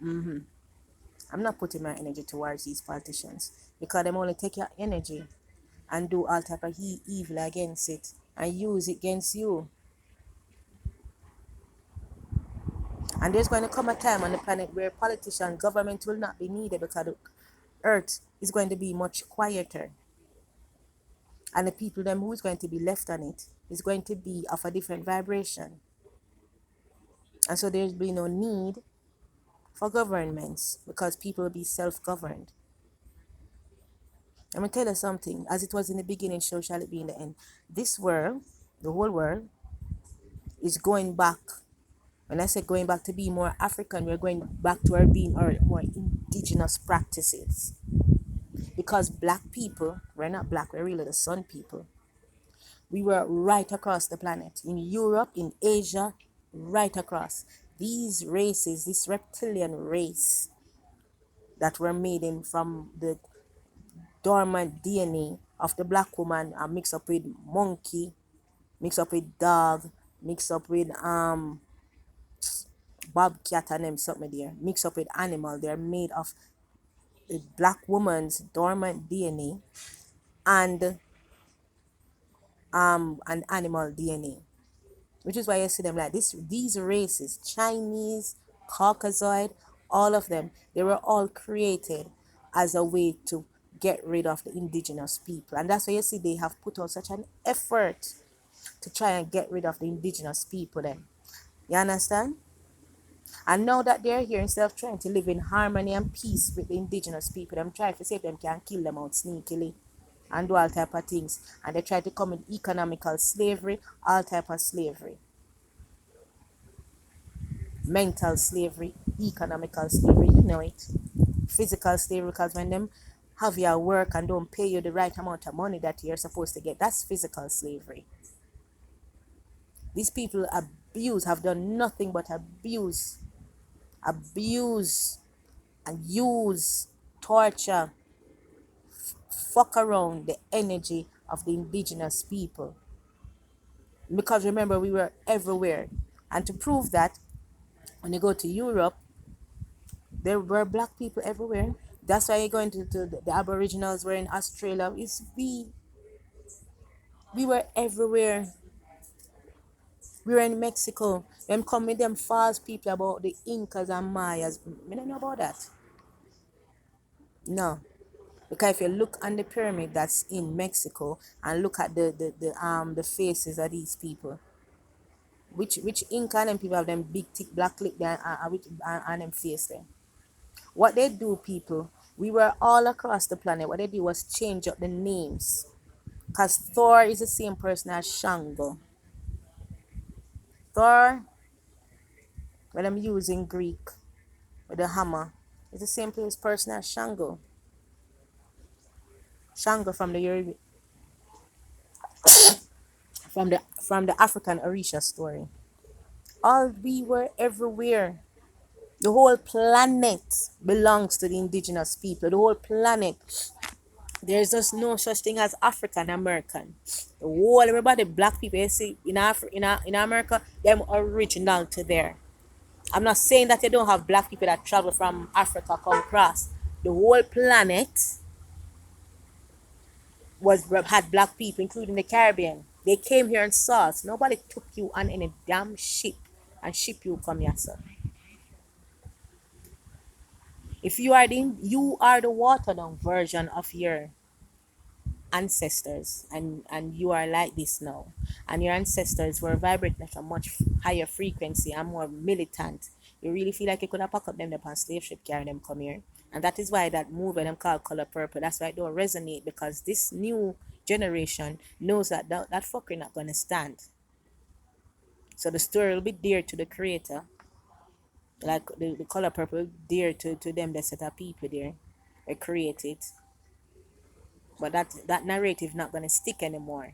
I'm not putting my energy towards these politicians because them only take your energy and do all type of evil against it and use it against you. And there's going to come a time on the planet where politicians, government will not be needed because the earth is going to be much quieter. And the people them who is going to be left on it is going to be of a different vibration. And so there's be no need for governments because people will be self-governed. I'm going to tell you something. As it was in the beginning, so shall it be in the end. This world, the whole world, is going back. When I say going back to be more African, we're going back to our being our more indigenous practices. Because black people, we're not black, we're really the sun people. We were right across the planet. In Europe, in Asia, right across. These races, this reptilian race that were made in from the dormant DNA of the black woman are mixed up with monkey, mixed up with dog, mixed up with bobcat and them something there, mixed up with animal. They're made of the black woman's dormant DNA and animal DNA. Which is why you see them like this. These races, Chinese, Caucasoid, all of them, they were all created as a way to get rid of the indigenous people. And that's why you see they have put out such an effort to try and get rid of the indigenous people then. You understand? And now that they're here, instead of trying to live in harmony and peace with the indigenous people, them try to see if them can kill them out sneakily and do all type of things. And they try to come in economical slavery, all type of slavery. Mental slavery, economical slavery, you know it. Physical slavery, because when them have your work and don't pay you the right amount of money that you're supposed to get, that's physical slavery. These people have done nothing but abuse and use, torture, fuck around the energy of the indigenous people. Because remember, we were everywhere. And to prove that, when you go to Europe, there were black people everywhere. That's why you're going to the Aboriginals were in Australia. We were everywhere. We were in Mexico. Them come with them false people about the Incas and Mayas. I don't know about that. No. Because if you look on the pyramid that's in Mexico and look at the faces of these people, which Inca and them people have them big thick black lip there and them face there. What they do, people, we were all across the planet. What they did was change up the names. Because Thor is the same person as Shango. Thor, when I'm using Greek with the hammer, is the same person as Shango. Shango from the from the African Orisha story. All we were everywhere. The whole planet belongs to the indigenous people. The whole planet. There's just no such thing as African American. The whole everybody black people you see in America, them original to there. I'm not saying that you don't have black people that travel from Africa come across. The whole planet had black people, including the Caribbean. They came here and saw us. Nobody took you on any damn ship and ship you come here, sir. If you are the watered down version of your ancestors, and you are like this now, and your ancestors were vibrating at a much higher frequency and more militant, you really feel like you could have packed up them upon slave ship, carry them come here. And that is why that movie them called Color Purple, that's why it don't resonate, because this new generation knows that fucker not gonna stand. So the story will be dear to the creator, like the Color Purple dear to them that set up people there, they create it. But that narrative not gonna stick anymore,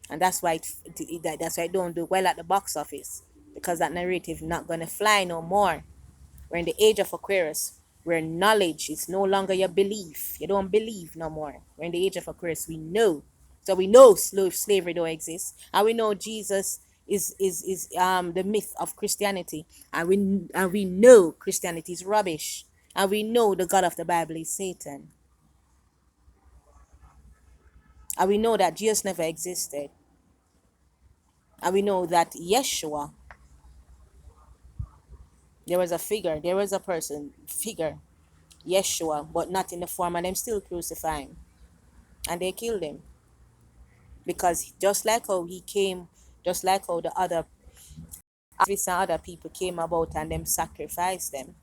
and that's why that's why it don't do well at the box office, because that narrative not gonna fly no more. We're in the age of Aquarius, where knowledge is no longer your belief. You don't believe no more. We're in the age of Aquarius. We know, so we know slavery don't exist, and we know Jesus is the myth of Christianity, and we know Christianity is rubbish, and we know the God of the Bible is Satan, and we know that Jesus never existed, and we know that Yeshua, there was a figure, there was a person figure, Yeshua, but not in the form, and them still crucify him, and they killed him, because just like how he came, just like how the other Activists and other people came about and them sacrificed them,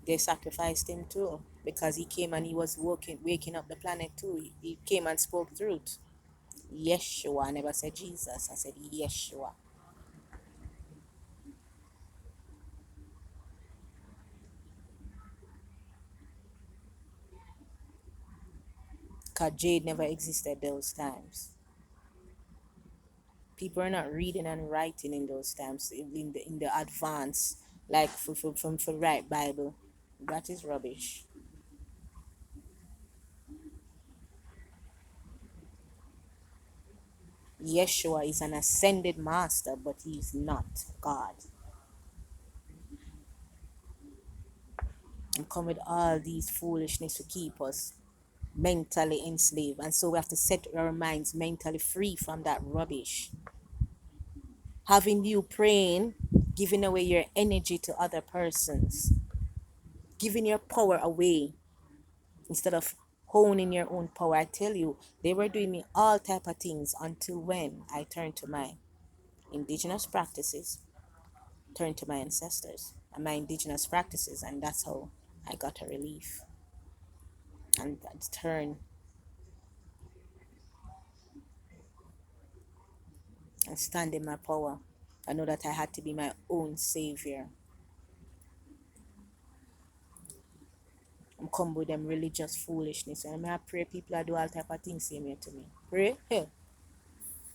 they sacrificed him too, because he came and he was waking up the planet too. He came and spoke truth. Yeshua, I never said Jesus, I said Yeshua. Because Jade never existed those times. People are not reading and writing in those times, in the advance, like for write Bible. That is rubbish. Yeshua is an ascended master, but he is not God. And come with all these foolishness to keep us mentally enslaved. And so we have to set our minds mentally free from that rubbish. Having you praying, giving away your energy to other persons, giving your power away instead of honing your own power. I tell you, they were doing me all type of things until when I turned to my indigenous practices, turned to my ancestors and my indigenous practices, and that's how I got a relief and turn and stand in my power. I know that I had to be my own savior. I'm come with them religious foolishness. And I pray people that do all type of things same here to me. Pray? Hell.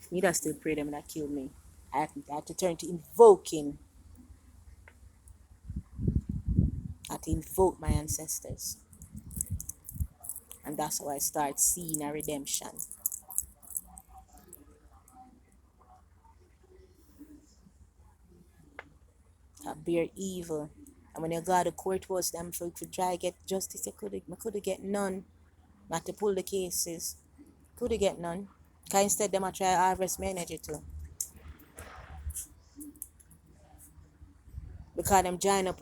Me that still pray them that kill me. I had to turn to invoking. I had to invoke my ancestors. And that's how I start seeing a redemption. I bear evil. And when you go to the court was them for try to get justice, you could get none. Not to pull the cases. Could get none. Cause instead them I try to harvest my energy too. Because them join up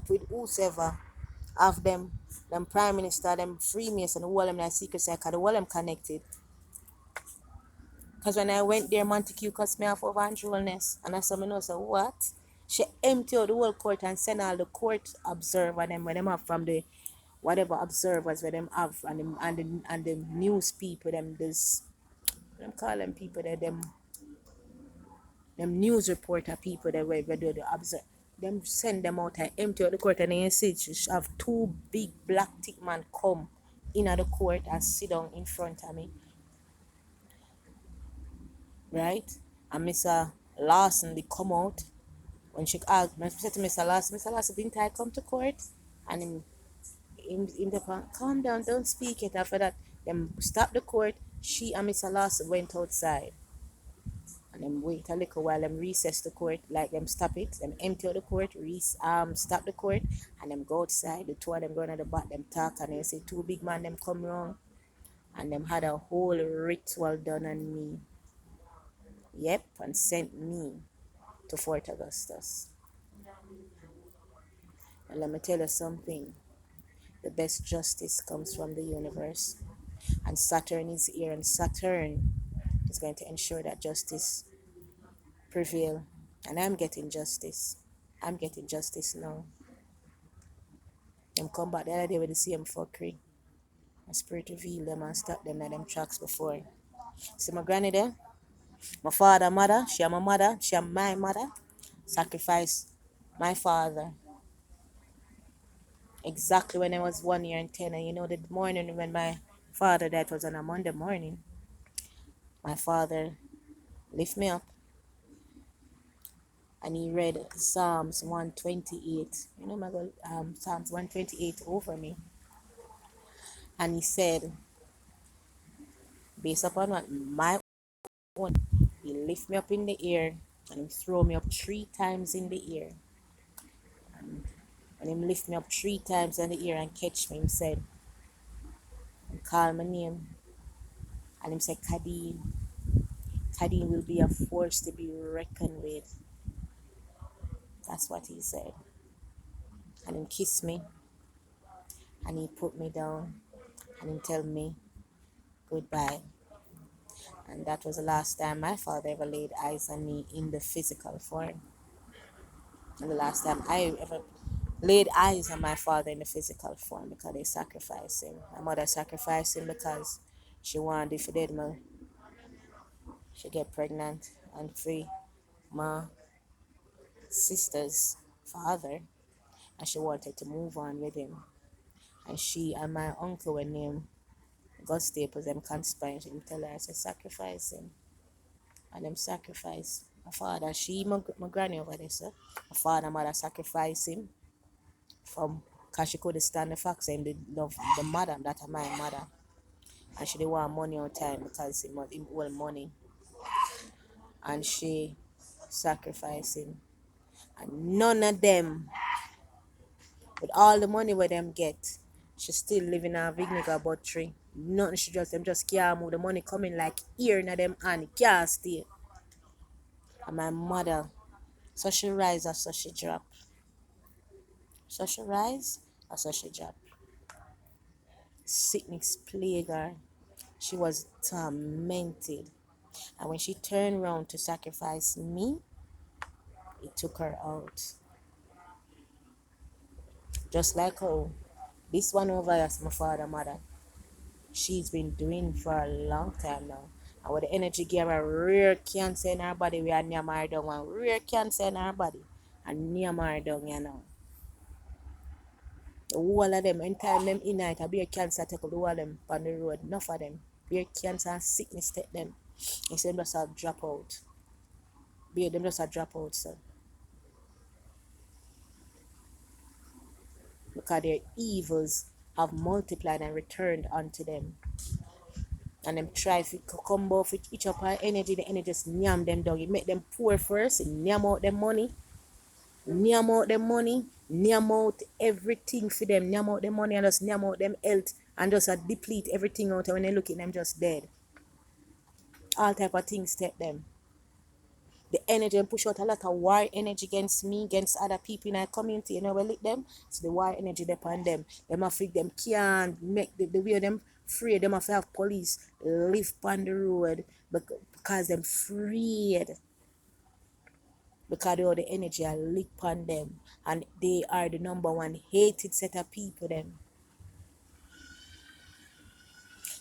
with whosoever of them prime minister, them freemason, all them like secret sector, all them connected. Because when I went there, Montague cussed me off over unruliness. And I saw me know, so what? She empty out the whole court and send all the court observer them when them have from the whatever observers where them have and the news people them this them call them people that them news reporter people that were do the observe them send them out and empty out the court, and then you see have two big black tick man come in at the court and sit down in front of me, right? And Mr. Lawson they come out when she asked me, said to Mr. Lawson, didn't I come to court? And in the calm down, don't speak it. After that, them stop the court. She and Mr. Lawson went outside. And them wait a little while, them recess the court, like them stop it, them empty out the court, stop the court, and them go outside. The two of them going at the back, them talk, and they say two big man them come round, and them had a whole ritual done on me. Yep, and sent me to Fort Augustus. And let me tell you something. The best justice comes from the universe. And Saturn is here, and Saturn is going to ensure that justice prevail. And I'm getting justice. I'm getting justice now. Them come back the other day with the same fuckery. My spirit reveal them and stop them in them tracks before. See my granny there? My father, mother, she am my mother, she am my mother. Sacrifice my father. Exactly when I was 1 year and 10. And you know the morning when my father died was on a Monday morning. My father lift me up and he read Psalms 128. You know, my God, Psalms 128 over me. And he said, based upon what my phone. He lift me up in the air and he throw me up 3 times in the air. And when him lift me up 3 times in the air and catch me, him said, call my name. And him said, Kadeen. Kadeen will be a force to be reckoned with. That's what he said. And he kissed me and he put me down and he tell me goodbye. And that was the last time my father ever laid eyes on me in the physical form. And the last time I ever laid eyes on my father in the physical form, because they sacrificed him. My mother sacrificed him because she wanted, if he did, she get pregnant and free my sister's father, and she wanted to move on with him. And she and my uncle were named God Staples, them conspiring to tell her to sacrifice him. And them sacrifice my father. My granny over there, sir. My father and mother sacrificed him from, because she couldn't stand the fact saying they love the mother, that are my mother. And she didn't want money on time because him well money. And she sacrificed him. And none of them, with all the money where them get, she still living in a vinegar buttery. Nothing, she just, them just can't move. The money coming like ear in them hand, can't stay. And my mother, so she rise or so she drop. So she rise or so she drop. Sickness plagued her. She was tormented. And when she turned around to sacrifice me, it took her out. Just like how this one over here is my father, mother. She's been doing for a long time now. And with the energy give her rare cancer in her body, we are near her down, one rare cancer in her body. And near her down, you know. The whole of them, anytime them in night, a beer cancer take up the whole of them on the road. Enough of them. Beer cancer and sickness take them. You see them just a drop out. Beer them just a drop out, so. Because their evils have multiplied and returned unto them. And them try to come off with each other energy, the energy just nyam them down. You make them poor first, you nyam out them money, nyam out them money, nyam out everything for them, nyam out them money and just nyam out them health and just deplete everything out, and when they look at them just dead. All type of things take them. The energy and push out a lot of war energy against me, against other people in our community, you know, we lick them. So the war energy upon them. Them afraid them can't make the way them free. Them have to have police live on the road because them afraid. Because all the energy are lick on them. And they are the number one hated set of people them.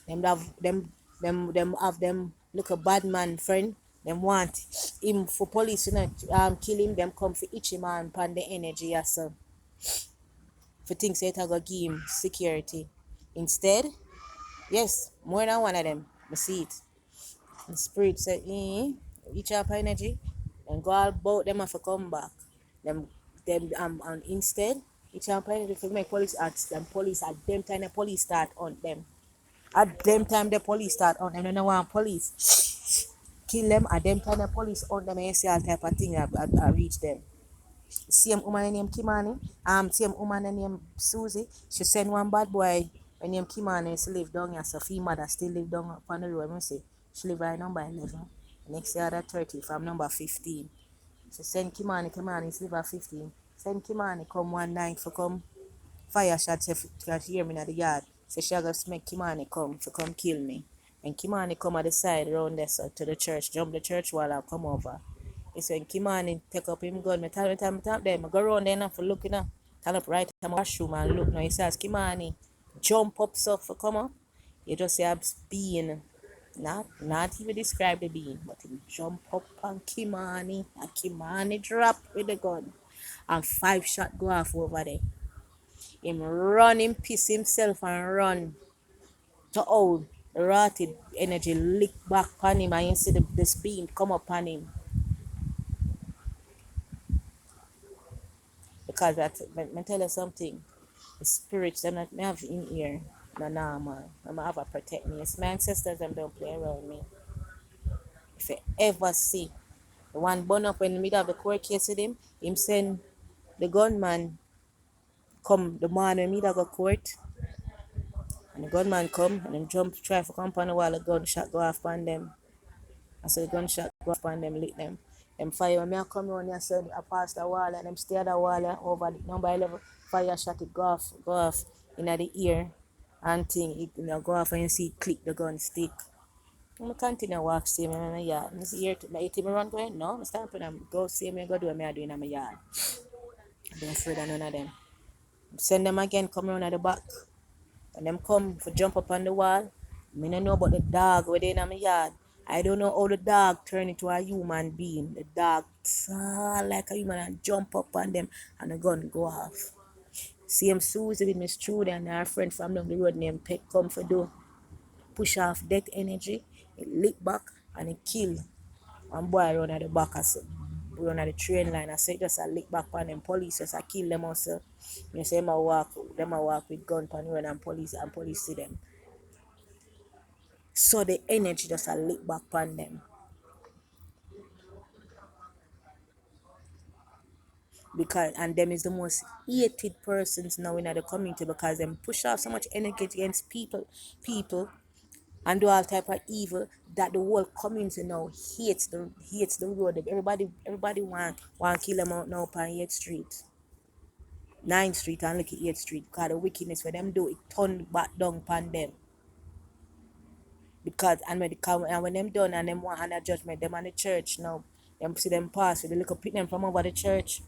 Them have them look a bad man friend. Them want him for police, you know, kill him. Them come for each man pan the energy as so. For things that I go give him security. Instead, yes, more than one of them. I see it. The spirit said, each up energy, and go all about them have to come back. Them and instead, each up energy for make police at them police at them time the police start on them. At them time the police start on them, they don't want police. Kill them at them time the police on them, and you see all type of thing I reach them. Same woman named Kimani, same woman named Susie. She send one bad boy named Kimani to live down here, so female mother still live down upon the road. I say she live by number 11. Next year at 30 from number 15. So send Kimani to live at 15. Send Kimani come one night for come fire shots if you hear me in the yard. So she just make Kimani come for come kill me. And Kimani come at the side around there so to the church, jump the church wall and come over. It's when Kimani take up him gun, I tell him them, I go around there now for looking up. Turn up right in my washroom and look now. He says, Kimani, jump up so for come up. You just say I'm being, not even describe the being, but he jump up on Kimani and Kimani drop with the gun. And 5 shot go off over there. Him run, him piss himself and run to all the rotted energy lick back on him and you see the speed come up on him. Because that, let me tell you something. The spirits them not me have in here, no normal. I'm have a protect me. It's my ancestors them don't play around me. If you ever see the one burn up in the middle of the court case with him send the gunman come the morning in the middle of the court, and the gunman come and then jump try for come on the wall, the gunshot go off on them. I said the gunshot go off on them, lit them. Them fire when me I come on here said I pass the wall and them stay at the wall over the number 11 fire shot it go off in the ear and thing it go off and you see it click the gun stick. I continue to walk see me in my yard. I see here my team run going no, I stand up and go see me go do what me I do in my yard. I don't afraid of none of them. Send them again come around at the back. When them come for jump up on the wall, me no know about the dog within my yard. I don't know how the dog turn into a human being. The dog like a human and jump up on them and the gun go off. Same Susie with Miss Trudy and her friend from down the road named Pet come for do push off death energy. It lick back and it kill. One boy run at the back as run at the train line. I say just a lick back on them police just a kill them also. You say them a walk with gun pan run and police see them. So the energy just a lick back on them. Because and them is the most hated persons now in the community because them push off so much energy against people and do all type of evil that the whole community now hates the road. Everybody want kill them out now on 8th Street. 9th Street and look at 8th Street because the wickedness for them do it turn back down upon them. Because and when they come and when them done and them want under judgment, them and the church now, them see them pass with the little pick them from over the church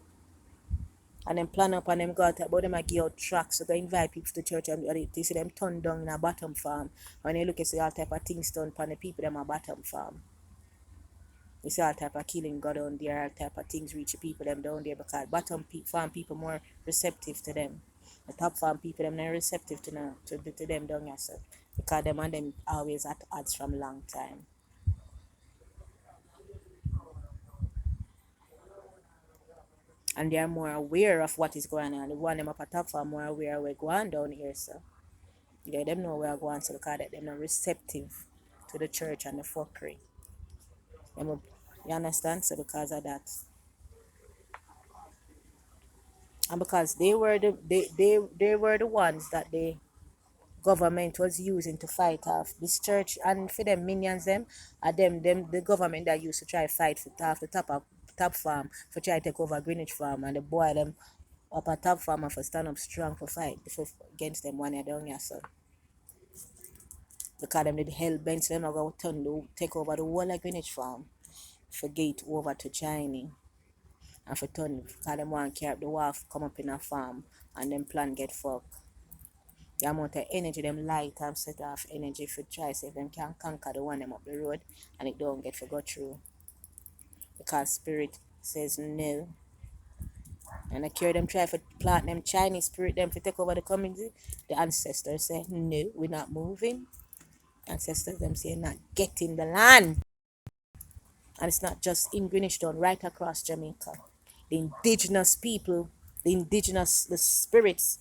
and then plan up and them go out about them I give out tracks so they invite people to the church and they see them turn down in a bottom farm. When they look at see all type of things done upon the people them a bottom farm. You see all type of killing go down there, all type of things reach the people them down there because bottom farm people more receptive to them. The top farm people them not receptive to them down here so because them and them always at odds from long time. And they are more aware of what is going on. The one them up at top farm more aware of what's going on down here so. Yeah, them know where I go on so because them not receptive to the church and the fuckery. You understand? So because of that. And because they were the ones that the government was using to fight off this church and for them minions them are them the government that used to try fight for off the top farm for try to take over Greenwich farm and the boy them up a top farm and for stand up strong for fight for, against them one year down here so because them did hell bent them are going to take over the whole of Greenwich farm for gate over to China and for turn because them want to carry up the wharf come up in a farm and them plan get fucked. The amount of energy them light and set off energy for try say if them can conquer the one them up the road and it don't get for go through. Because spirit says no. And I carry them try for plant them Chinese spirit them to take over the community. The ancestors say no, we're not moving. Ancestors them say not getting the land. And it's not just in Greenwich Town, right across Jamaica. The indigenous people, the spirits,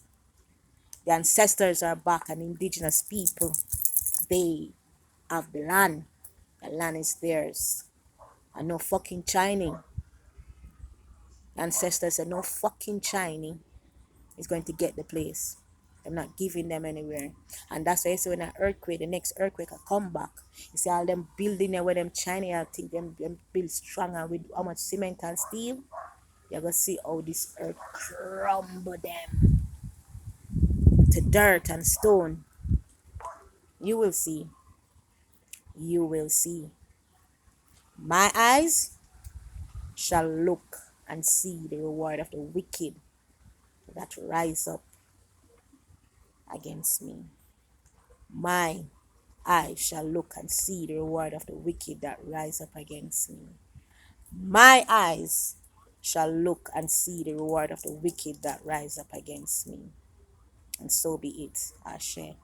the ancestors are back and indigenous people, they have the land. The land is theirs. And no fucking Chinese. Ancestors are no fucking Chinese is going to get the place. I'm not giving them anywhere. And that's why you see when an earthquake, the next earthquake will come back. You see all them building there where them Chinese I think them build stronger with how much cement and steel. You're gonna see how this earth crumble them to dirt and stone. You will see. You will see. My eyes shall look and see the reward of the wicked that rise up against me. My eyes shall look and see the reward of the wicked that rise up against me. My eyes shall look and see the reward of the wicked that rise up against me. And so be it. Ashe.